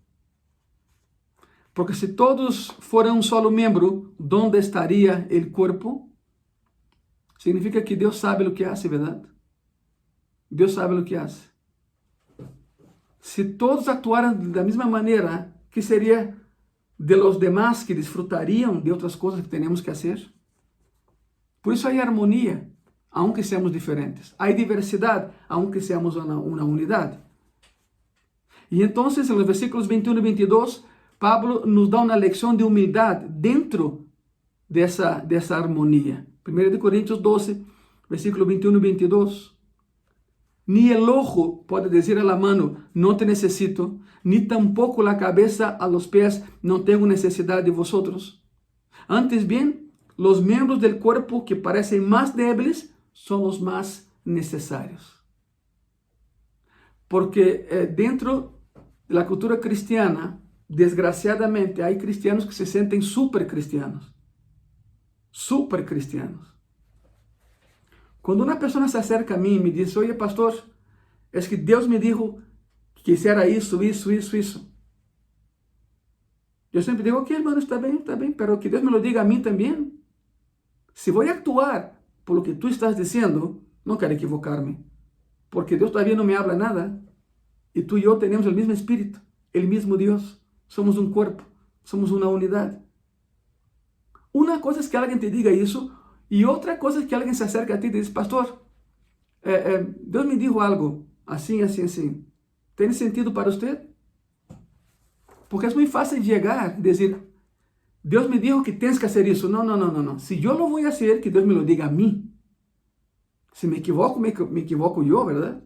Porque si todos fueran un solo miembro, ¿dónde estaría el cuerpo? Significa que Dios sabe lo que hace, ¿verdad? Dios sabe lo que hace. Si todos actuaran de la misma manera, ¿qué sería de los demás que disfrutarían de otras cosas que tenemos que hacer? Por eso hay armonía, aunque seamos diferentes. Hay diversidad, aunque seamos una unidad. Y entonces en los versículos 21 y 22, Pablo nos da una lección de humildad dentro de esa armonía. 1 Corintios 12, versículos 21 y 22. Ni el ojo puede decir a la mano, no te necesito, ni tampoco la cabeza a los pies, no tengo necesidad de vosotros. Antes bien, los miembros del cuerpo que parecen más débiles son los más necesarios. Porque dentro de la cultura cristiana, desgraciadamente, hay cristianos que se sienten súper cristianos. Súper cristianos. Cuando una persona se acerca a mí y me dice, oye pastor, Es que Dios me dijo que hiciera eso, eso, eso, eso. Yo siempre digo, ok, hermano, está bien, pero que Dios me lo diga a mí también. Si voy a actuar por lo que tú estás diciendo, no quiero equivocarme, porque Dios todavía no me habla nada, y tú y yo tenemos el mismo espíritu, el mismo Dios, somos un cuerpo, somos una unidad. Una cosa es que alguien te diga eso, y otra cosa es que alguien se acerca a ti y te dice, pastor, Dios me dijo algo, así, así, así. ¿Tiene sentido para usted? Porque es muy fácil llegar y decir, Dios me dijo que tienes que hacer eso. No, no, no, no, no. Si yo lo voy a hacer, que Dios me lo diga a mí. Si me equivoco, me equivoco yo, ¿verdad?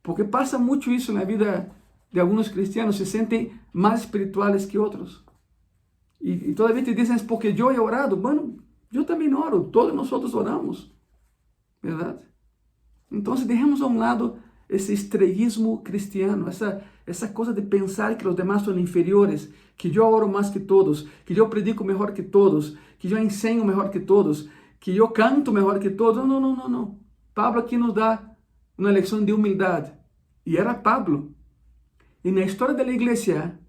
Porque pasa mucho eso en la vida de algunos cristianos, se sienten más espirituales que otros. Y todavía te dicen, es porque yo he orado. Bueno, yo también oro, todos nosotros oramos, ¿verdad? Entonces dejemos a un lado ese estrellismo cristiano, esa cosa de pensar que los demás son inferiores, que yo oro más que todos, que yo predico mejor que todos, que yo enseño mejor que todos, que yo canto mejor que todos. No, no, no, no. Pablo aquí nos da una lección de humildad. Y era Pablo. Y en la historia de la iglesia,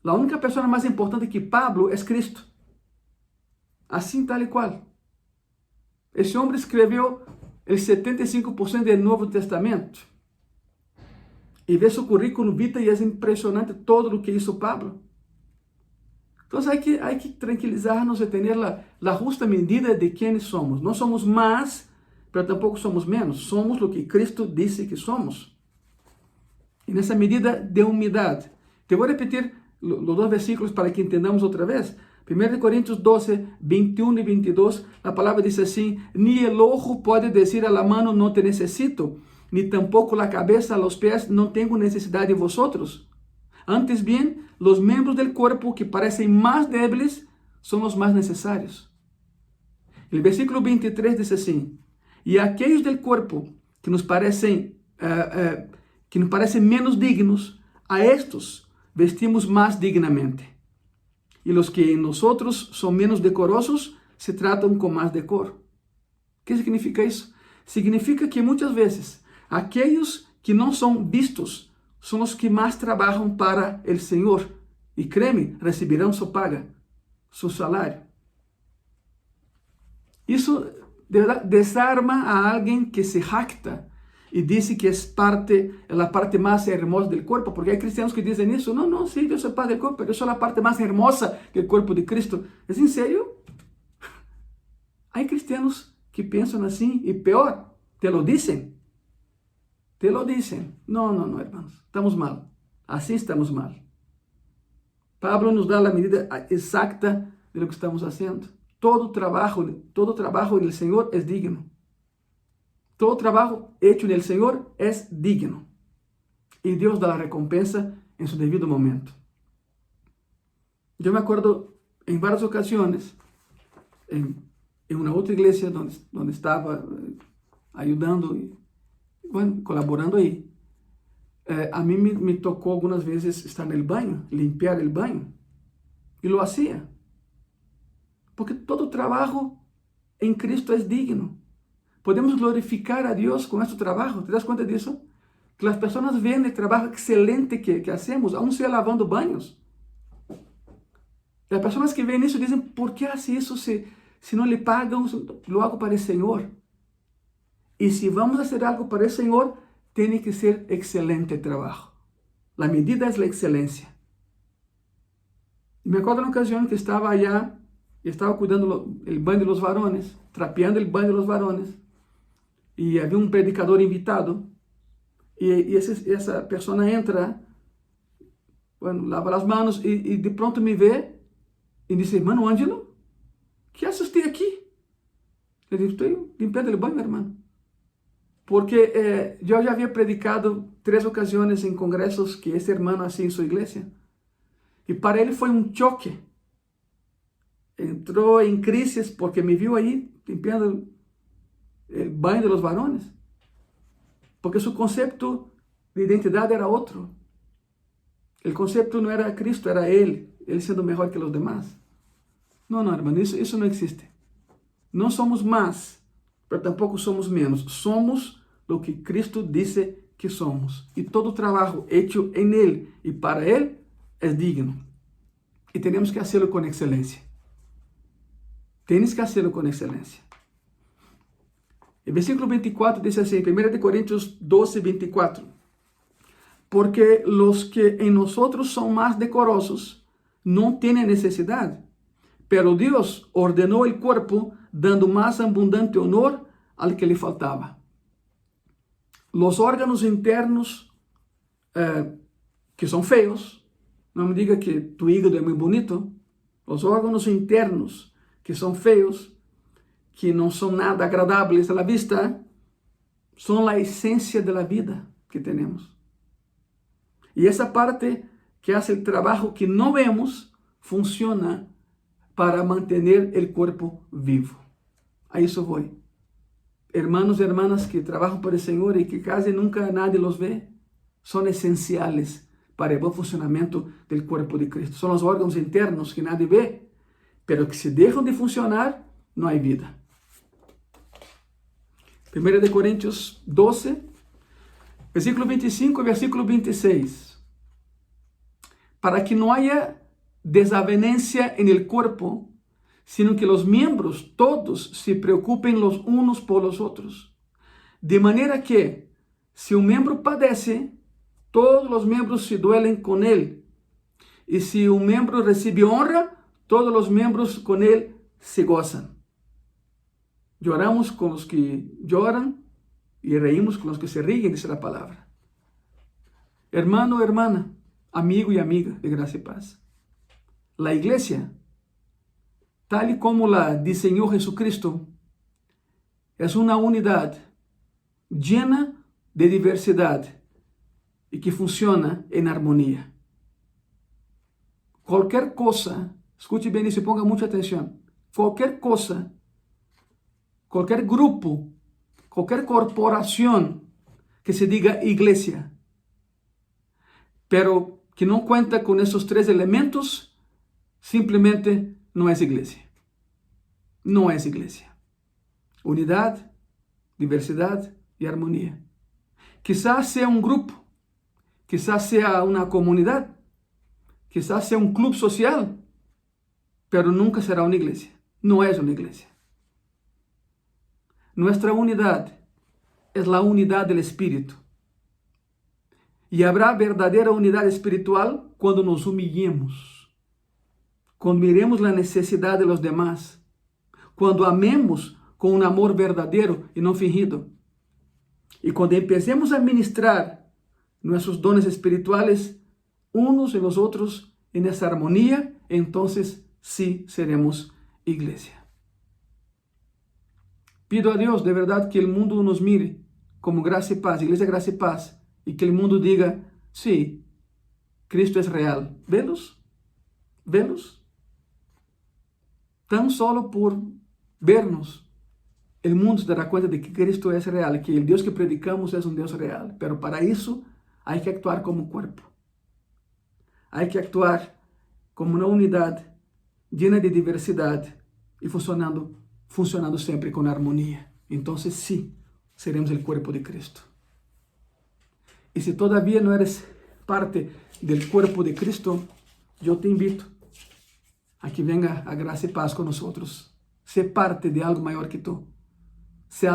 la única persona más importante que Pablo es Cristo. Así tal y cual. Ese hombre escribió el 75% del Nuevo Testamento. Y ve su currículum vitae y es impresionante todo lo que hizo Pablo. Entonces hay que tranquilizarnos y tener la justa medida de quiénes somos. No somos más, pero tampoco somos menos. Somos lo que Cristo dice que somos. Y en esa medida de humildad. Te voy a repetir los dos versículos para que entendamos otra vez. 1 Corintios 12, 21 y 22, la palabra dice así, ni el ojo puede decir a la mano, no te necesito, ni tampoco la cabeza a los pies, no tengo necesidad de vosotros. Antes bien, los miembros del cuerpo que parecen más débiles son los más necesarios. El versículo 23 dice así, y aquellos del cuerpo que nos parecen menos dignos, a estos vestimos más dignamente. Y los que en nosotros son menos decorosos, se tratan con más decoro. ¿Qué significa eso? Significa que muchas veces aquellos que no son vistos son los que más trabajan para el Señor. Y créeme, recibirán su paga, su salario. Eso de verdad desarma a alguien que se jacta y dice que es la parte más hermosa del cuerpo, porque hay cristianos que dicen eso, no, no, sí, yo soy parte del cuerpo, pero yo soy la parte más hermosa del cuerpo de Cristo. ¿Es en serio? Hay cristianos que piensan así y peor, te lo dicen. Te lo dicen. No, no, no, hermanos, estamos mal. Así estamos mal. Pablo nos da la medida exacta de lo que estamos haciendo. Todo trabajo en el Señor es digno. Todo trabajo hecho en el Señor es digno. Y Dios da la recompensa en su debido momento. Yo me acuerdo en varias ocasiones, en una otra iglesia donde estaba ayudando y bueno, colaborando ahí, a mí me tocó algunas veces estar en el baño, limpiar el baño. Y lo hacía. Porque todo trabajo en Cristo es digno. Podemos glorificar a Dios con nuestro trabajo. ¿Te das cuenta de eso? Que las personas ven el trabajo excelente que hacemos, aún sea lavando baños. Las personas que ven eso dicen, ¿por qué hace eso si no le pagan? Lo hago para el Señor. Y si vamos a hacer algo para el Señor, tiene que ser excelente trabajo. La medida es la excelencia. Y me acuerdo una ocasión que estaba allá y estaba cuidando el baño de los varones, trapeando el baño de los varones. Y había un predicador invitado. Y esa persona entra, bueno, lava las manos y de pronto me ve y dice, hermano Ángelo, ¿qué hace usted aquí? Le digo, estoy limpiando el baño, hermano. Porque yo ya había predicado 3 ocasiones en congresos que ese hermano hacía en su iglesia. Y para él fue un choque. Entró en crisis porque me vio ahí limpiando el baño de los varones. Porque su concepto de identidad era otro. El concepto no era Cristo, era Él siendo mejor que los demás. No, no, hermano, eso no existe. No somos más, pero tampoco somos menos. Somos lo que Cristo dice que somos. Y todo trabajo hecho en Él y para Él es digno. Y tenemos que hacerlo con excelencia. Tienes que hacerlo con excelencia. El versículo 24 dice así, 1 Corintios 12, 24. Porque los que en nosotros son más decorosos no tienen necesidad, pero Dios ordenó el cuerpo dando más abundante honor al que le faltaba. Los órganos internos que son feos, no me diga que tu hígado es muy bonito, los órganos internos que son feos, que no son nada agradables a la vista, son la esencia de la vida que tenemos. Y esa parte que hace el trabajo que no vemos, funciona para mantener el cuerpo vivo. A eso voy. Hermanos y hermanas que trabajan para el Señor y que casi nunca nadie los ve, son esenciales para el buen funcionamiento del cuerpo de Cristo. Son los órganos internos que nadie ve, pero que si dejan de funcionar, no hay vida. 1 Corintios 12, versículo 25 y versículo 26. Para que no haya desavenencia en el cuerpo, sino que los miembros todos se preocupen los unos por los otros. De manera que, si un miembro padece, todos los miembros se duelen con él. Y si un miembro recibe honra, todos los miembros con él se gozan. Lloramos con los que lloran y reímos con los que se ríen, dice la palabra. Hermano, hermana, amigo y amiga de gracia y paz. La iglesia, tal y como la diseñó Jesucristo, es una unidad llena de diversidad y que funciona en armonía. Cualquier cosa, escuche bien y se ponga mucha atención, cualquier cosa, cualquier grupo, cualquier corporación que se diga iglesia, pero que no cuenta con esos tres elementos, simplemente no es iglesia. No es iglesia. Unidad, diversidad y armonía. Quizás sea un grupo, quizás sea una comunidad, quizás sea un club social, pero nunca será una iglesia. No es una iglesia. Nuestra unidad es la unidad del Espíritu. Y habrá verdadera unidad espiritual cuando nos humillemos, cuando miremos la necesidad de los demás, cuando amemos con un amor verdadero y no fingido. Y cuando empecemos a ministrar nuestros dones espirituales unos en los otros en esa armonía, entonces sí seremos iglesia. Pido a Dios de verdad que el mundo nos mire como Gracia y Paz, Iglesia Gracia y Paz, y que el mundo diga, sí, Cristo es real. ¿Velos? ¿Velos? Tan solo por vernos, el mundo se dará cuenta de que Cristo es real, que el Dios que predicamos es un Dios real. Pero para eso hay que actuar como cuerpo. Hay que actuar como una unidad llena de diversidad y funcionando siempre con armonía. Entonces sí, seremos el cuerpo de Cristo. Y si todavía no eres parte del cuerpo de Cristo, yo te invito a que venga a Gracia y Paz con nosotros. Sé parte de algo mayor que tú. Sé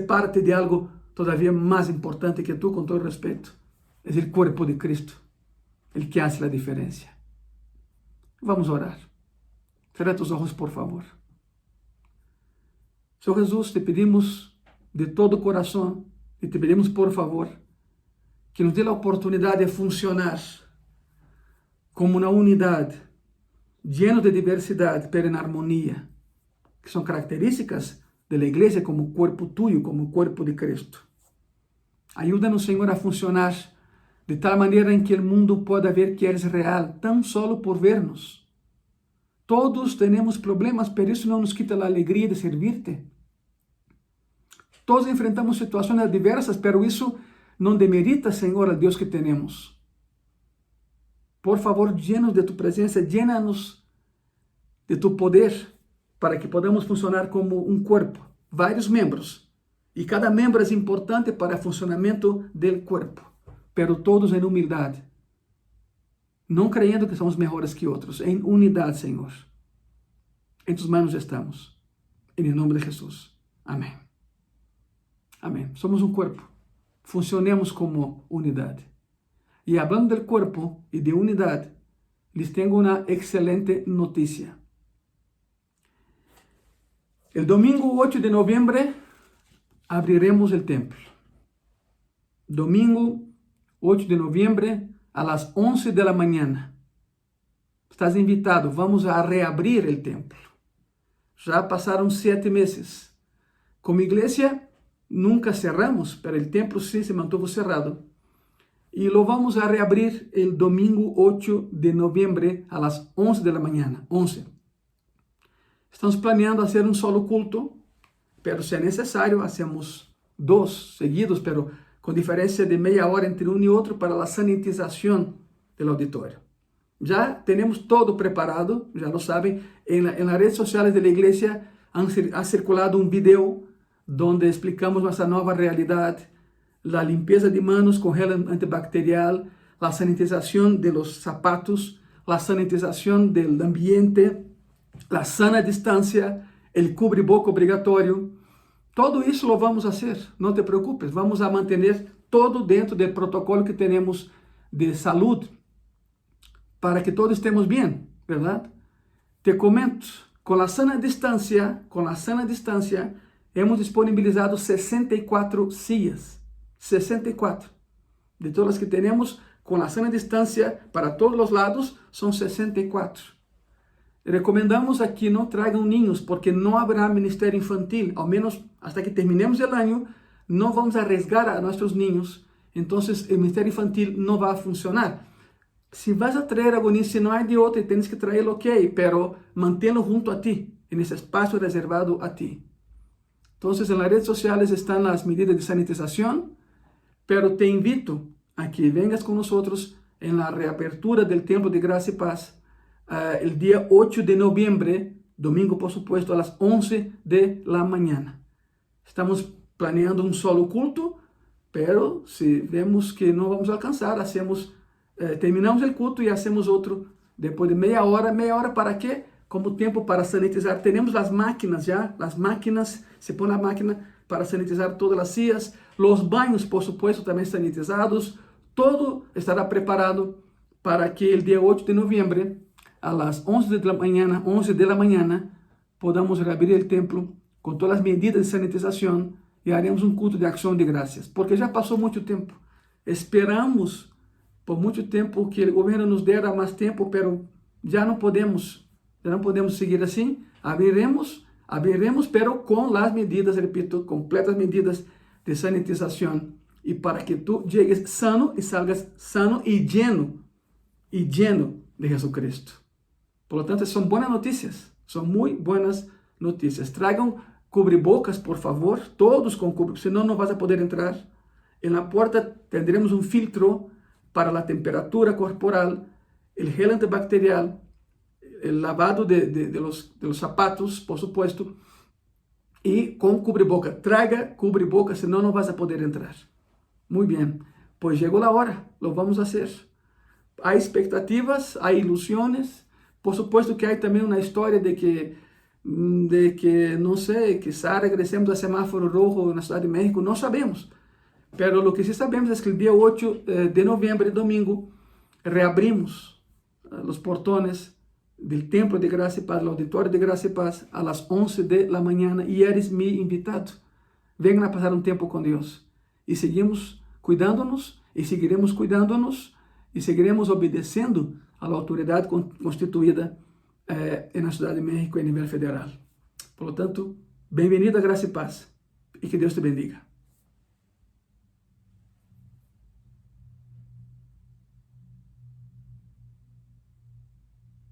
parte de algo todavía más importante que tú, con todo respeto. Es el cuerpo de Cristo, el que hace la diferencia. Vamos a orar. Cierra tus ojos, por favor. Señor Jesús, te pedimos de todo corazón y te pedimos, por favor, que nos dé la oportunidad de funcionar como una unidad, lleno de diversidad, pero en armonía, que son características de la iglesia como cuerpo tuyo, como cuerpo de Cristo. Ayúdanos, Señor, a funcionar de tal manera en que el mundo pueda ver que eres real, tan solo por vernos. Todos tenemos problemas, pero eso no nos quita la alegría de servirte. Todos enfrentamos situaciones diversas, pero eso no demerita, Señor, al Dios que tenemos. Por favor, llenos de tu presencia, llénanos de tu poder, para que podamos funcionar como un cuerpo, varios miembros, Y cada miembro es importante para el funcionamiento del cuerpo, pero todos en humildad, no creyendo que somos mejores que otros, en unidad, Señor. En tus manos estamos, en el nombre de Jesús. Amén. Amén. Somos un cuerpo, funcionemos como unidad. Y hablando del cuerpo y de unidad, les tengo una excelente noticia. El domingo 8 de noviembre abriremos el templo. Domingo 8 de noviembre a las 11 de la mañana. Estás invitado, vamos a reabrir el templo. Ya pasaron 7 meses. Como iglesia, nunca cerramos, pero el templo sí se mantuvo cerrado. Y lo vamos a reabrir el domingo 8 de noviembre a las 11 de la mañana. 11. Estamos planeando hacer un solo culto, pero si es necesario, hacemos 2 seguidos, pero con diferencia de media hora entre uno y otro para la sanitización del auditorio. Ya tenemos todo preparado, ya lo saben, en las redes sociales de la iglesia ha circulado un video donde explicamos nuestra nueva realidad, la limpieza de manos con gel antibacterial, la sanitización de los zapatos, la sanitización del ambiente, la sana distancia, el cubreboca obligatorio. Todo isso lo vamos a hacer, no te preocupes, vamos a mantener todo dentro del protocolo que tenemos de salud para que todos estemos bien, ¿verdad? Te comento, con la sana distancia, hemos disponibilizado 64 sillas, 64. De todas las que tenemos con la sana distancia para todos los lados, son 64. Recomendamos a que no traigan niños porque no habrá ministerio infantil, al menos hasta que terminemos el año, no vamos a arriesgar a nuestros niños, entonces el ministerio infantil no va a funcionar. Si vas a traer algún niño, si no hay de otro, tienes que traerlo, ok, pero manténlo junto a ti, en ese espacio reservado a ti. Entonces en las redes sociales están las medidas de sanitización, pero te invito a que vengas con nosotros en la reapertura del Templo de Gracia y Paz, el día 8 de noviembre, domingo por supuesto, a las 11 de la mañana. Estamos planeando un solo culto, pero si vemos que no vamos a alcanzar, terminamos el culto y hacemos otro después de media hora ¿para qué? Como tiempo para sanitizar. Tenemos las máquinas ya, se pone la máquina para sanitizar todas las sillas, los baños por supuesto también sanitizados, todo estará preparado para que el día 8 de noviembre a las 11 de la mañana, podamos reabrir el templo con todas las medidas de sanitización y haremos un culto de acción de gracias, porque ya pasó mucho tiempo. Esperamos por mucho tiempo que el gobierno nos diera más tiempo, pero ya no podemos seguir así. Abriremos, pero con las medidas, repito, completas medidas de sanitización, y para que tú llegues sano y salgas sano y lleno de Jesucristo. Por lo tanto, son buenas noticias, son muy buenas noticias. Traigan cubrebocas, por favor, todos con cubrebocas, si no, no vas a poder entrar. En la puerta tendremos un filtro para la temperatura corporal, el gel antibacterial, el lavado de los zapatos, por supuesto, y con cubreboca. Traiga cubreboca, si no, no vas a poder entrar. Muy bien, pues llegó la hora, lo vamos a hacer. Hay expectativas, hay ilusiones. Por supuesto que hay también una historia de que no sé, quizá regresemos al semáforo rojo en la Ciudad de México, no sabemos. Pero lo que sí sabemos es que el día 8 de noviembre, domingo, reabrimos los portones del Templo de Gracia y Paz, el Auditorio de Gracia y Paz, a las 11 de la mañana, y eres mi invitado. Vengan a pasar un tiempo con Dios. Y seguimos cuidándonos, y seguiremos cuidándonos, y seguiremos obedeciendo a la autoridad constituida en la Ciudad de México a nivel federal. Por lo tanto, bienvenida a Gracia y Paz, y que Dios te bendiga.